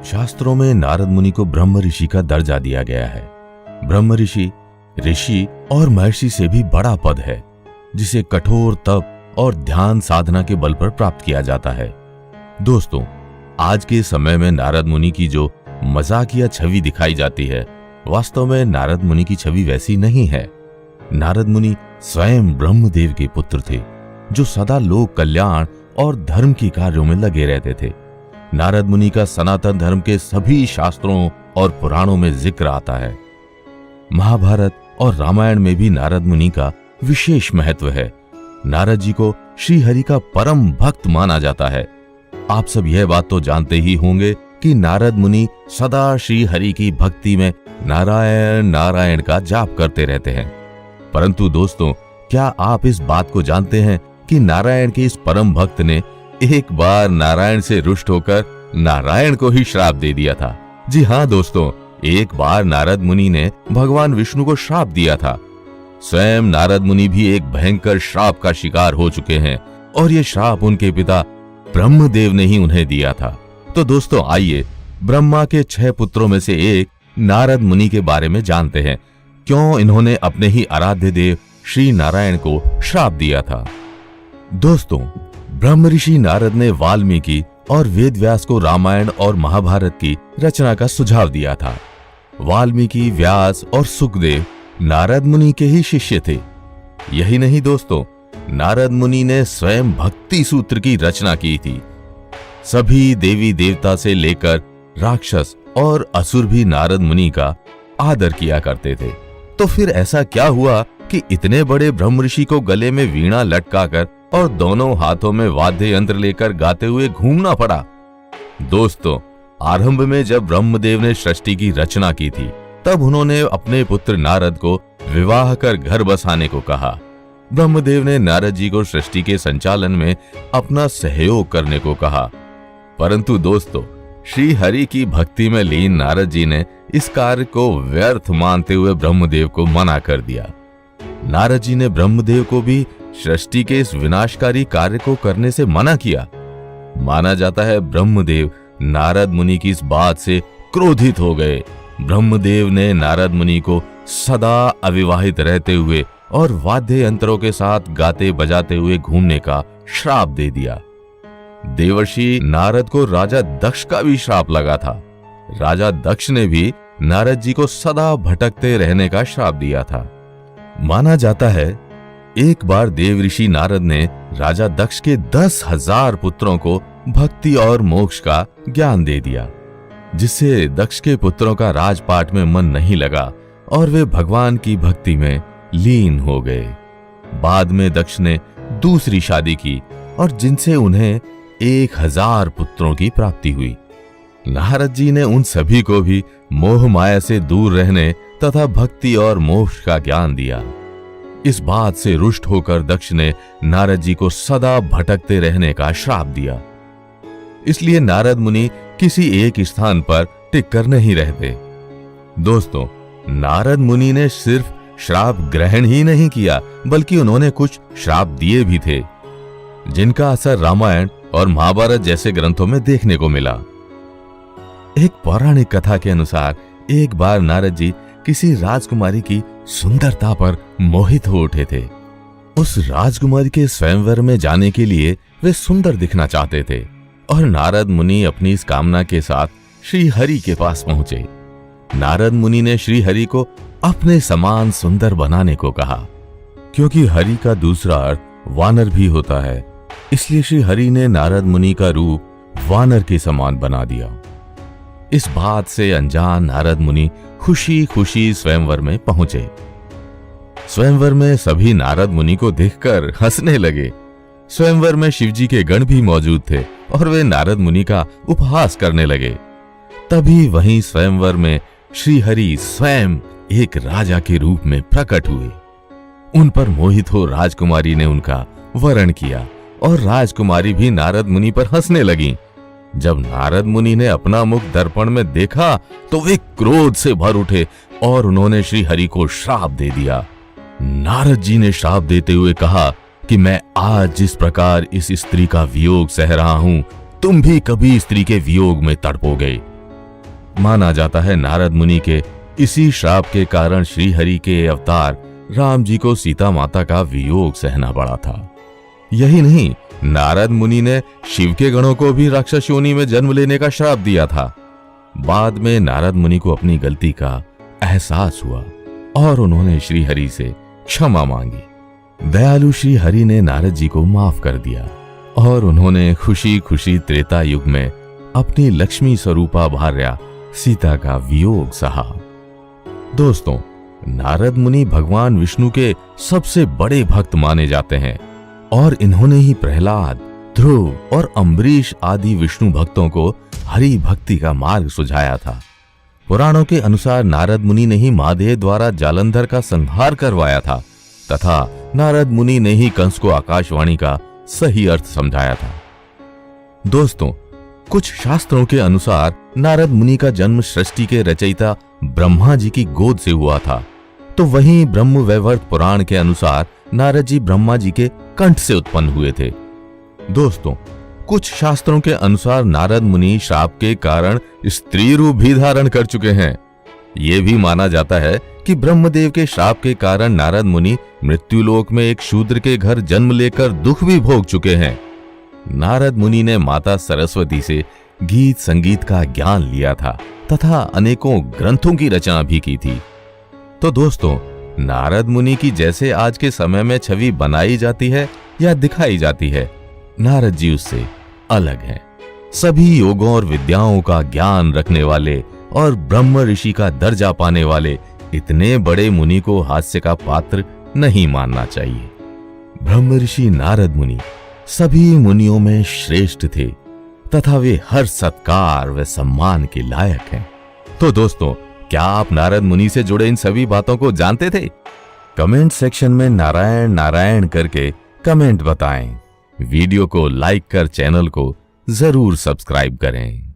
शास्त्रों में नारद मुनि को ब्रह्म ऋषि का दर्जा दिया गया है। ब्रह्म ऋषि ऋषि और महर्षि से भी बड़ा पद है, जिसे कठोर तप और ध्यान साधना के बल पर प्राप्त किया जाता है। दोस्तों, आज के समय में नारद मुनि की जो मजाकिया छवि दिखाई जाती है, वास्तव में नारद मुनि की छवि वैसी नहीं है। नारद मुनि स्वयं ब्रह्मदेव के पुत्र थे, जो सदा लोक कल्याण और धर्म के कार्यों में लगे रहते थे। नारद मुनि का सनातन धर्म के सभी शास्त्रों और पुराणों में जिक्र आता है। महाभारत और रामायण में भी नारद मुनि का विशेष महत्व है। नारद जी को श्री हरि का परम भक्त माना जाता है। आप सब यह बात तो जानते ही होंगे कि नारद मुनि सदा श्री हरि की भक्ति में नारायण नारायण का जाप करते रहते हैं। परंतु दोस्तों, क्या आप इस बात को जानते हैं कि नारायण के इस परम भक्त ने एक बार नारायण से रुष्ट होकर नारायण को ही श्राप दे दिया था। जी हाँ दोस्तों, एक बार नारद मुनि ने भगवान विष्णु को श्राप दिया था। स्वयं नारद मुनि भी एक भयंकर श्राप का शिकार हो चुके हैं और ये श्राप उनके पिता ब्रह्मदेव ने ही उन्हें दिया था। तो दोस्तों, आइए ब्रह्मा के 6 पुत्रों में से एक नारद मुनि के बारे में जानते हैं। क्यों इन्होंने अपने ही आराध्य देव श्री नारायण को श्राप दिया था। दोस्तों, ब्रह्म ऋषि नारद ने वाल्मीकि और वेदव्यास को रामायण और महाभारत की रचना का सुझाव दिया था। वाल्मीकि, व्यास और सुखदेव नारद मुनि के ही शिष्य थे। यही नहीं दोस्तों, नारद मुनि ने स्वयं भक्ति सूत्र की रचना की थी। सभी देवी देवता से लेकर राक्षस और असुर भी नारद मुनि का आदर किया करते थे। तो फिर ऐसा क्या हुआ कि इतने बड़े ब्रह्म ऋषि को गले में वीणा लटकाकर और दोनों हाथों में वाद्य यंत्र लेकर गाते हुए घूमना पड़ा। दोस्तों, आरंभ में जब ब्रह्मदेव ने सृष्टि की रचना की थी, तब उन्होंने अपने पुत्र नारद को विवाह कर घर बसाने को कहा। ब्रह्मदेव ने नारद जी को सृष्टि के संचालन में अपना सहयोग करने को कहा। परंतु दोस्तों, श्री हरि की भक्ति में लीन नारद जी ने इस कार्य को व्यर्थ मानते हुए ब्रह्मदेव को मना कर दिया। नारद जी ने ब्रह्मदेव को भी सृष्टि के इस विनाशकारी कार्य को करने से मना किया। माना जाता है ब्रह्मदेव नारद मुनि की इस बात से क्रोधित हो गए। ब्रह्मदेव ने नारद मुनि को सदा अविवाहित रहते हुए और वाद्य यंत्रों के साथ गाते बजाते हुए घूमने का श्राप दे दिया। देवर्षि नारद को राजा दक्ष का भी श्राप लगा था। राजा दक्ष ने भी नारद जी को सदा भटकते रहने का श्राप दिया था। माना जाता है एक बार देवऋषि नारद ने राजा दक्ष के 10,000 पुत्रों को भक्ति और मोक्ष का ज्ञान दे दिया, जिससे दक्ष के पुत्रों का राजपाट में मन नहीं लगा और वे भगवान की भक्ति में लीन हो गए। बाद में दक्ष ने दूसरी शादी की और जिनसे उन्हें 1,000 पुत्रों की प्राप्ति हुई। नारद जी ने उन सभी को भी मोह माया से दूर रहने तथा भक्ति और मोक्ष का ज्ञान दिया। इस बात से रुष्ट होकर दक्ष ने नारद जी को सदा भटकते रहने का श्राप दिया। इसलिए नारद मुनि किसी एक स्थान पर टिक कर नहीं रहते। दोस्तों, नारद मुनि ने सिर्फ श्राप ग्रहण ही नहीं किया, बल्कि उन्होंने कुछ श्राप दिए भी थे, जिनका असर रामायण और महाभारत जैसे ग्रंथों में देखने को मिला। एक पौराणिक कथा के अनुसार एक बार नारद जी किसी राजकुमारी की सुंदरता पर मोहित हो उठे थे। उस राजकुमारी के स्वयंवर में जाने के लिए वे सुंदर दिखना चाहते थे और नारद मुनि अपनी इस कामना के साथ श्री हरि के पास पहुंचे। नारद मुनि ने श्री हरि को अपने समान सुंदर बनाने को कहा। क्योंकि हरि का दूसरा अर्थ वानर भी होता है, इसलिए श्री हरि ने नारद मुनि का रूप वानर के समान बना दिया। इस बात से अनजान नारद मुनि खुशी खुशी स्वयंवर में पहुंचे। स्वयंवर में सभी नारद मुनि को देखकर हंसने लगे। स्वयंवर में शिवजी के गण भी मौजूद थे और वे नारद मुनि का उपहास करने लगे। तभी वहीं स्वयंवर में श्री हरि स्वयं एक राजा के रूप में प्रकट हुए। उन पर मोहित हो राजकुमारी ने उनका वरण किया और राजकुमारी भी नारद मुनि पर हंसने लगी। जब नारद मुनि ने अपना मुख दर्पण में देखा तो वे क्रोध से भर उठे और उन्होंने श्री हरि को श्राप दे दिया। नारद जी ने श्राप देते हुए कहा कि मैं आज जिस प्रकार इस स्त्री का वियोग सह रहा हूं, तुम भी कभी स्त्री के वियोग में तड़पोगे। माना जाता है नारद मुनि के इसी श्राप के कारण श्री हरि के अवतार राम जी को सीता माता का वियोग सहना पड़ा था। यही नहीं, नारद मुनि ने शिव के गणों को भी राक्षस योनि में जन्म लेने का श्राप दिया था। बाद में नारद मुनि को अपनी गलती का एहसास हुआ और उन्होंने श्री हरि से क्षमा मांगी। दयालु श्री हरि ने नारद जी को माफ कर दिया और उन्होंने खुशी खुशी त्रेता युग में अपनी लक्ष्मी स्वरूपा भार्या सीता का वियोग सहा। दोस्तों, नारद मुनि भगवान विष्णु के सबसे बड़े भक्त माने जाते हैं और इन्होंने ही प्रहलाद, ध्रुव और अम्बरीश आदि विष्णु भक्तों को हरि भक्ति का मार्ग सुझाया था। पुराणों के अनुसार नारद मुनि ने ही महादेव द्वारा जालंधर का संहार करवाया था तथा नारद मुनि ने ही कंस को आकाशवाणी का सही अर्थ समझाया था। दोस्तों, कुछ शास्त्रों के अनुसार नारद मुनि का जन्म सृष्टि के रचयिता ब्रह्मा जी की गोद से हुआ था, तो वहीं ब्रह्म वैवर्त पुराण के अनुसार नारद जी ब्रह्मा जी के कंठ से उत्पन्न हुए थे। दोस्तों, कुछ शास्त्रों के अनुसार नारद मुनि श्राप के कारण स्त्री रूप भी धारण कर चुके हैं। यह भी माना जाता है कि ब्रह्मदेव के श्राप के कारण नारद मुनि मृत्युलोक में एक शूद्र के घर जन्म लेकर दुख भी भोग चुके हैं। नारद मुनि ने माता सरस्वती से गीत संगीत का ज्ञान लिया था तथा अनेकों ग्रंथों की रचना भी की थी। तो दोस्तों, नारद मुनि की जैसे आज के समय में छवि बनाई जाती है या दिखाई जाती है, नारद जी उससे अलग हैं। सभी योगों और विद्याओं का ज्ञान रखने वाले और ब्रह्म ऋषि का दर्जा पाने वाले इतने बड़े मुनि को हास्य का पात्र नहीं मानना चाहिए। ब्रह्म ऋषि नारद मुनि सभी मुनियों में श्रेष्ठ थे तथा वे हर सत्कार व सम्मान के लायक हैं। तो दोस्तों, क्या आप नारद मुनि से जुड़े इन सभी बातों को जानते थे? कमेंट सेक्शन में नारायण नारायण करके कमेंट बताएं। वीडियो को लाइक कर चैनल को जरूर सब्सक्राइब करें।